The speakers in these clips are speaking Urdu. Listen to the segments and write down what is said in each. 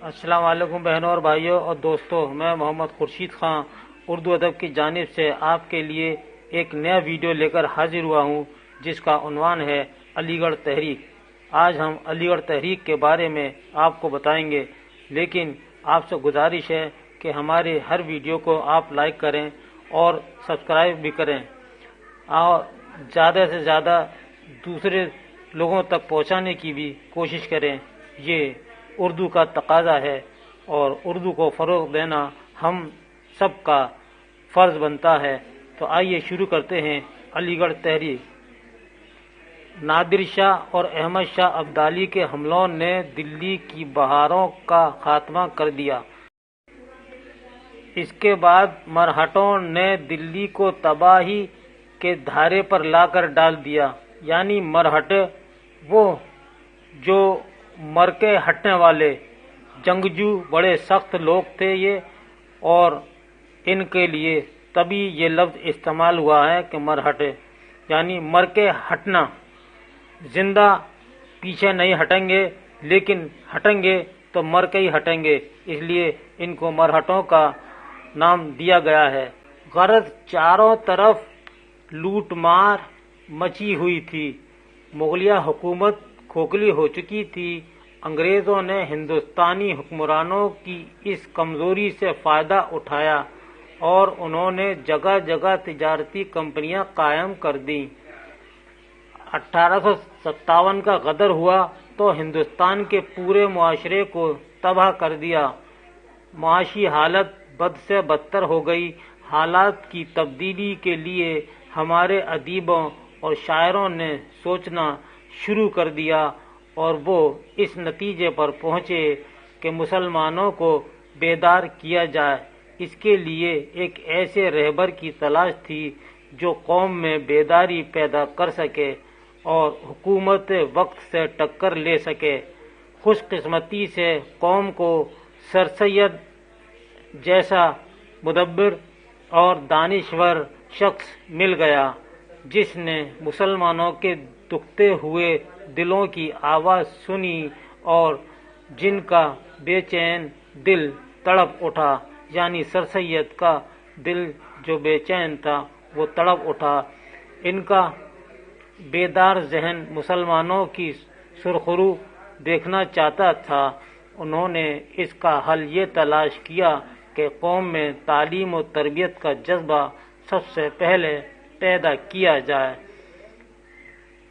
السلام علیکم بہنوں اور بھائیوں اور دوستوں، میں محمد خورشید خان اردو ادب کی جانب سے آپ کے لیے ایک نیا ویڈیو لے کر حاضر ہوا ہوں، جس کا عنوان ہے علی گڑھ تحریک۔ آج ہم علی گڑھ تحریک کے بارے میں آپ کو بتائیں گے، لیکن آپ سے گزارش ہے کہ ہمارے ہر ویڈیو کو آپ لائک کریں اور سبسکرائب بھی کریں اور زیادہ سے زیادہ دوسرے لوگوں تک پہنچانے کی بھی کوشش کریں۔ یہ اردو کا تقاضا ہے اور اردو کو فروغ دینا ہم سب کا فرض بنتا ہے۔ تو آئیے شروع کرتے ہیں علی گڑھ تحریک۔ نادر شاہ اور احمد شاہ ابدالی کے حملوں نے دلی کی بہاروں کا خاتمہ کر دیا۔ اس کے بعد مرہٹوں نے دلی کو تباہی کے دھارے پر لا کر ڈال دیا۔ یعنی مرہٹ وہ جو مر کے ہٹنے والے جنگجو بڑے سخت لوگ تھے یہ، اور ان کے لیے تبھی یہ لفظ استعمال ہوا ہے کہ مرہٹ یعنی مر کے ہٹنا۔ زندہ پیچھے نہیں ہٹیں گے، لیکن ہٹیں گے تو مر کے ہی ہٹیں گے، اس لیے ان کو مرہٹوں کا نام دیا گیا ہے۔ غرض چاروں طرف لوٹ مار مچی ہوئی تھی، مغلیہ حکومت کھوکھلی ہو چکی تھی۔ انگریزوں نے ہندوستانی حکمرانوں کی اس کمزوری سے فائدہ اٹھایا اور انہوں نے جگہ جگہ تجارتی کمپنیاں قائم کر دیں۔ 1857 کا غدر ہوا تو ہندوستان کے پورے معاشرے کو تباہ کر دیا۔ معاشی حالت بد سے بدتر ہو گئی۔ حالات کی تبدیلی کے لیے ہمارے ادیبوں اور شاعروں نے سوچنا شروع کر دیا اور وہ اس نتیجے پر پہنچے کہ مسلمانوں کو بیدار کیا جائے۔ اس کے لیے ایک ایسے رہبر کی تلاش تھی جو قوم میں بیداری پیدا کر سکے اور حکومت وقت سے ٹکر لے سکے۔ خوش قسمتی سے قوم کو سر سید جیسا مدبر اور دانشور شخص مل گیا، جس نے مسلمانوں کے دکھتے ہوئے دلوں کی آواز سنی اور جن کا بے چین دل تڑپ اٹھا۔ یعنی سر سید کا دل جو بے چین تھا وہ تڑپ اٹھا۔ ان کا بیدار ذہن مسلمانوں کی سرخرو دیکھنا چاہتا تھا۔ انہوں نے اس کا حل یہ تلاش کیا کہ قوم میں تعلیم و تربیت کا جذبہ سب سے پہلے پیدا کیا جائے۔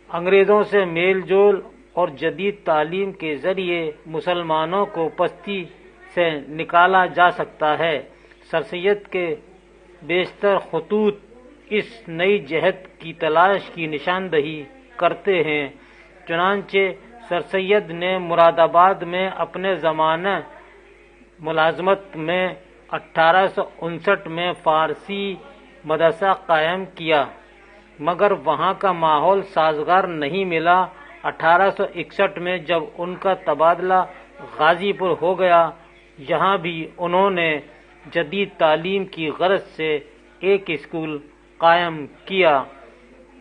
انگریزوں سے میل جول اور جدید تعلیم کے ذریعے مسلمانوں کو پستی سے نکالا جا سکتا ہے۔ سر سید کے بیشتر خطوط اس نئی جہت کی تلاش کی نشاندہی کرتے ہیں۔ چنانچہ سر سید نے مراد آباد میں اپنے زمانہ ملازمت میں 1859 میں فارسی مدرسہ قائم کیا، مگر وہاں کا ماحول سازگار نہیں ملا۔ 1861 میں جب ان کا تبادلہ غازی پور ہو گیا، یہاں بھی انہوں نے جدید تعلیم کی غرض سے ایک اسکول قائم کیا۔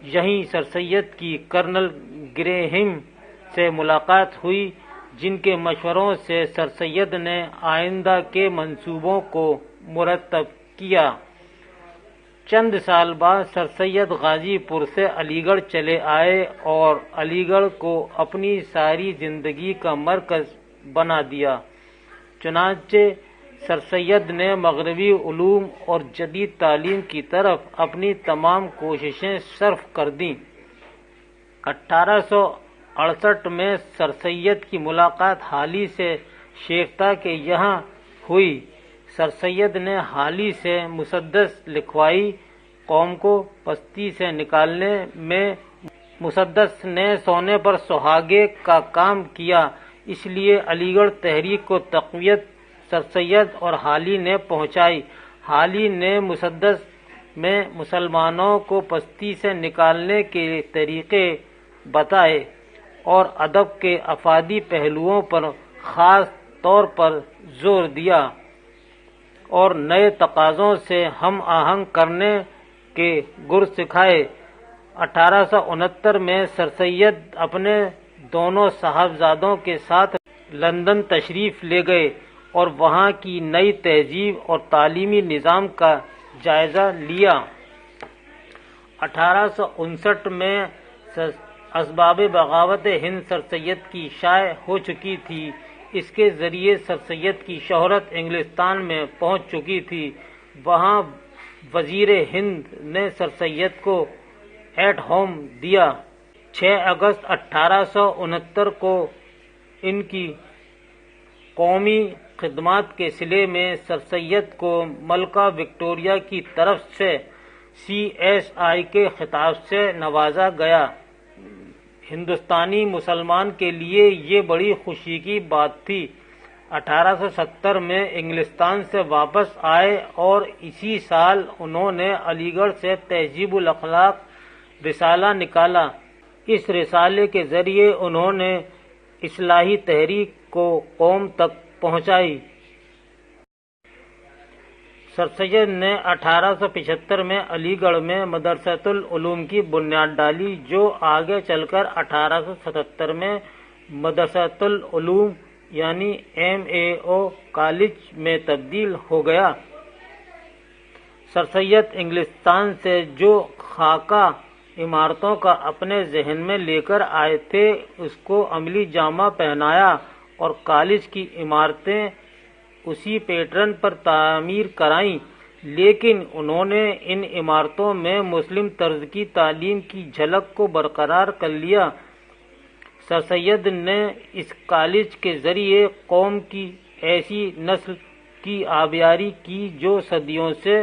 یہیں سر سید کی کرنل گریہم سے ملاقات ہوئی، جن کے مشوروں سے سر سید نے آئندہ کے منصوبوں کو مرتب کیا۔ چند سال بعد سر سید غازی پور سے علی گڑھ چلے آئے اور علی گڑھ کو اپنی ساری زندگی کا مرکز بنا دیا۔ چنانچہ سر سید نے مغربی علوم اور جدید تعلیم کی طرف اپنی تمام کوششیں صرف کر دیں۔ 1868 میں سر سید کی ملاقات حالی سے شیفتہ کے یہاں ہوئی۔ سر سید نے حالی سے مسدس لکھوائی۔ قوم کو پستی سے نکالنے میں مسدس نے سونے پر سہاگے کا کام کیا، اس لیے علی گڑھ تحریک کو تقویت سر سید اور حالی نے پہنچائی۔ حالی نے مسدس میں مسلمانوں کو پستی سے نکالنے کے طریقے بتائے اور ادب کے افادی پہلوؤں پر خاص طور پر زور دیا اور نئے تقاضوں سے ہم آہنگ کرنے کے گر سکھائے۔ 1869 میں سر سید اپنے دونوں صاحبزادوں کے ساتھ لندن تشریف لے گئے اور وہاں کی نئی تہذیب اور تعلیمی نظام کا جائزہ لیا۔ 1859 میں اسباب بغاوت ہند سر سید کی شائع ہو چکی تھی۔ اس کے ذریعے سر سید کی شہرت انگلستان میں پہنچ چکی تھی۔ وہاں وزیر ہند نے سر سید کو ایٹ ہوم دیا۔ 6 اگست 1869 کو ان کی قومی خدمات کے صلے میں سر سید کو ملکہ وکٹوریہ کی طرف سے CSI کے خطاب سے نوازا گیا۔ ہندوستانی مسلمان کے لیے یہ بڑی خوشی کی بات تھی۔ 1870 میں انگلستان سے واپس آئے اور اسی سال انہوں نے علی گڑھ سے تہذیب الاخلاق رسالہ نکالا۔ اس رسالے کے ذریعے انہوں نے اصلاحی تحریک کو قوم تک پہنچائی۔ سر سید نے 1875 میں علی گڑھ میں مدرسۃ العلوم کی بنیاد ڈالی، جو آگے چل کر 1877 میں مدرسۃ العلوم یعنی MAO کالج میں تبدیل ہو گیا۔ سر سید انگلستان سے جو خاکہ عمارتوں کا اپنے ذہن میں لے کر آئے تھے اس کو عملی جامہ پہنایا اور کالج کی عمارتیں اسی پیٹرن پر تعمیر کرائیں، لیکن انہوں نے ان عمارتوں میں مسلم طرز کی تعلیم کی جھلک کو برقرار کر لیا۔ سر سید نے اس کالج کے ذریعے قوم کی ایسی نسل کی آبیاری کی جو صدیوں سے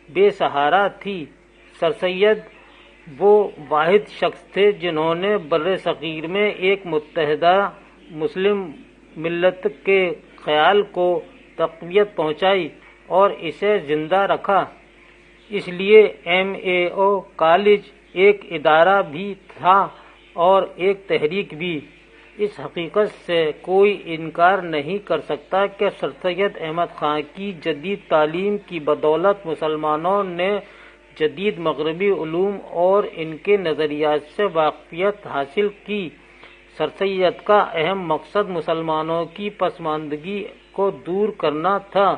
بے سہارا تھی۔ سر سید وہ واحد شخص تھے جنہوں نے بر صغیر میں ایک متحدہ مسلم ملت کے خیال کو تقویت پہنچائی اور اسے زندہ رکھا۔ اس لیے MAO کالج ایک ادارہ بھی تھا اور ایک تحریک بھی۔ اس حقیقت سے کوئی انکار نہیں کر سکتا کہ سر سید احمد خان کی جدید تعلیم کی بدولت مسلمانوں نے جدید مغربی علوم اور ان کے نظریات سے واقفیت حاصل کی۔ سر سید کا اہم مقصد مسلمانوں کی پسماندگی کو دور کرنا تھا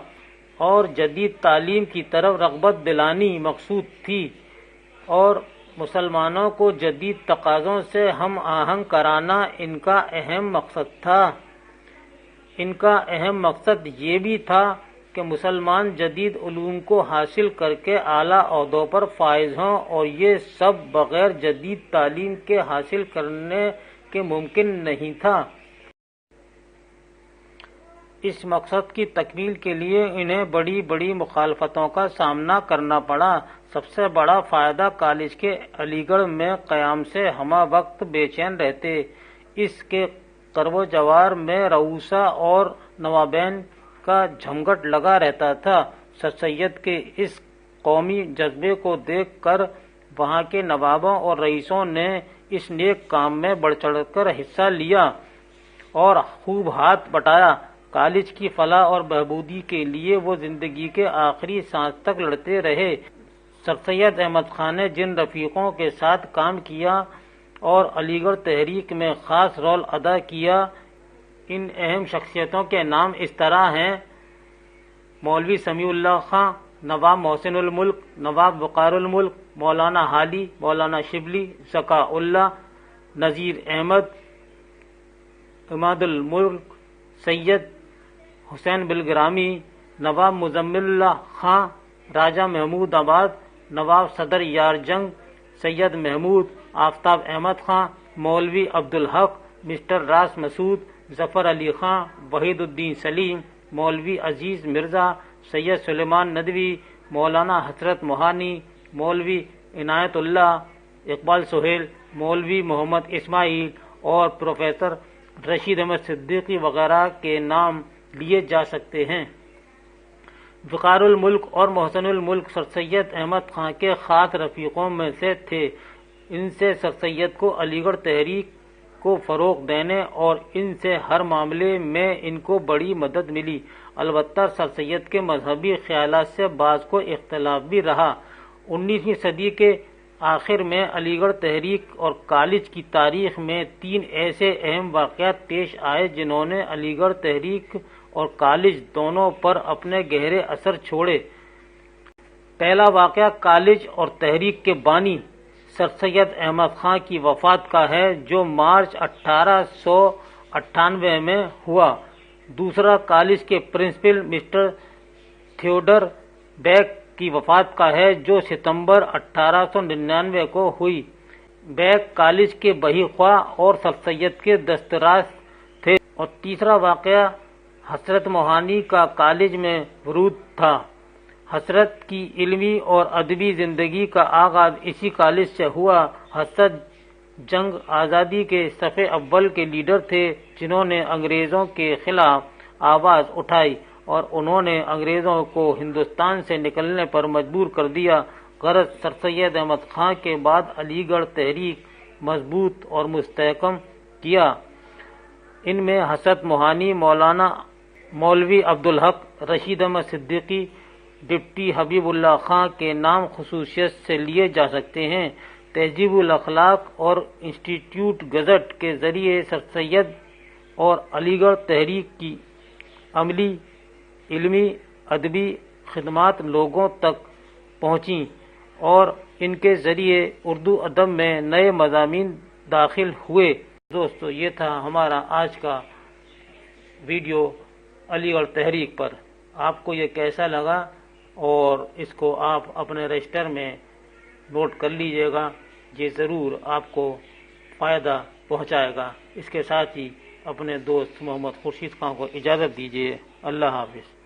اور جدید تعلیم کی طرف رغبت دلانی مقصود تھی، اور مسلمانوں کو جدید تقاضوں سے ہم آہنگ کرانا ان کا اہم مقصد تھا۔ ان کا اہم مقصد یہ بھی تھا کہ مسلمان جدید علوم کو حاصل کر کے اعلیٰ عہدوں پر فائز ہوں، اور یہ سب بغیر جدید تعلیم کے حاصل کرنے کے ممکن نہیں تھا۔ اس مقصد کی تکمیل کے لیے انہیں بڑی بڑی مخالفتوں کا سامنا کرنا پڑا۔ سب سے بڑا فائدہ کالج کے علی گڑھ میں قیام سے ہمہ وقت بے چین رہتے۔ اس کے قرب و جوار میں رؤسا اور نوابین کا جھمگٹ لگا رہتا تھا۔ سر سید کے اس قومی جذبے کو دیکھ کر وہاں کے نوابوں اور رئیسوں نے اس نیک کام میں بڑھ چڑھ کر حصہ لیا اور خوب ہاتھ بٹایا۔ کالج کی فلاح اور بہبودی کے لیے وہ زندگی کے آخری سانس تک لڑتے رہے۔ سر سید احمد خان نے جن رفیقوں کے ساتھ کام کیا اور علی گڑھ تحریک میں خاص رول ادا کیا، ان اہم شخصیتوں کے نام اس طرح ہیں: مولوی سمیع اللہ خان، نواب محسن الملک، نواب وقار الملک، مولانا حالی، مولانا شبلی، ذکا اللہ، نذیر احمد، عماد الملک، سید حسین بلگرامی، نواب مزمل اللہ خان، راجہ محمود آباد، نواب صدر یار جنگ، سید محمود، آفتاب احمد خان، مولوی عبدالحق، مسٹر راس مسعود، ظفر علی خان، وحید الدین سلیم، مولوی عزیز مرزا، سید سلیمان ندوی، مولانا حسرت موہانی، مولوی عنایت اللہ، اقبال سہیل، مولوی محمد اسماعیل اور پروفیسر رشید احمد صدیقی وغیرہ کے نام لیے جا سکتے ہیں۔ وقار الملک اور محسن الملک سر سید احمد خان کے خاص رفیقوں میں سے تھے۔ ان سے سر سید کو علی گڑھ تحریک کو فروغ دینے اور ان سے ہر معاملے میں ان کو بڑی مدد ملی۔ البتہ سر سید کے مذہبی خیالات سے بعض کو اختلاف بھی رہا۔ 19ویں صدی کے آخر میں علی گڑھ تحریک اور کالج کی تاریخ میں 3 ایسے اہم واقعات پیش آئے جنہوں نے علی گڑھ تحریک اور کالج دونوں پر اپنے گہرے اثر چھوڑے۔ پہلا واقعہ کالج اور تحریک کے بانی سر سید احمد خان کی وفات کا ہے، جو مارچ 1898 میں ہوا۔ دوسرا کالج کے پرنسپل مسٹر تھیوڈر بیک کی وفات کا ہے، جو ستمبر 1899 کو ہوئی۔ بیک کالج کے بہی خواہ اور سر سید کے دستراز تھے۔ اور تیسرا واقعہ حضرت موہانی کا کالج میں ورود تھا۔ حضرت کی علمی اور ادبی زندگی کا آغاز اسی کالج سے ہوا۔ حضرت جنگ آزادی کے صف اول کے لیڈر تھے، جنہوں نے انگریزوں کے خلاف آواز اٹھائی اور انہوں نے انگریزوں کو ہندوستان سے نکلنے پر مجبور کر دیا۔ غرض سر سید احمد خان کے بعد علی گڑھ تحریک مضبوط اور مستحکم کیا۔ ان میں حضرت موہانی، مولانا مولوی عبدالحق، رشید احمد صدیقی، ڈپٹی حبیب اللہ خان کے نام خصوصیت سے لیے جا سکتے ہیں۔ تہذیب الاخلاق اور انسٹیٹیوٹ گزٹ کے ذریعے سر سید اور علی گڑھ تحریک کی عملی، علمی، ادبی خدمات لوگوں تک پہنچیں اور ان کے ذریعے اردو ادب میں نئے مضامین داخل ہوئے۔ دوستو، یہ تھا ہمارا آج کا ویڈیو علی گڑھ تحریک پر۔ آپ کو یہ کیسا لگا اور اس کو آپ اپنے رجسٹر میں نوٹ کر لیجئے گا، یہ ضرور آپ کو فائدہ پہنچائے گا۔ اس کے ساتھ ہی اپنے دوست محمد خورشید خان کو اجازت دیجیے۔ اللہ حافظ۔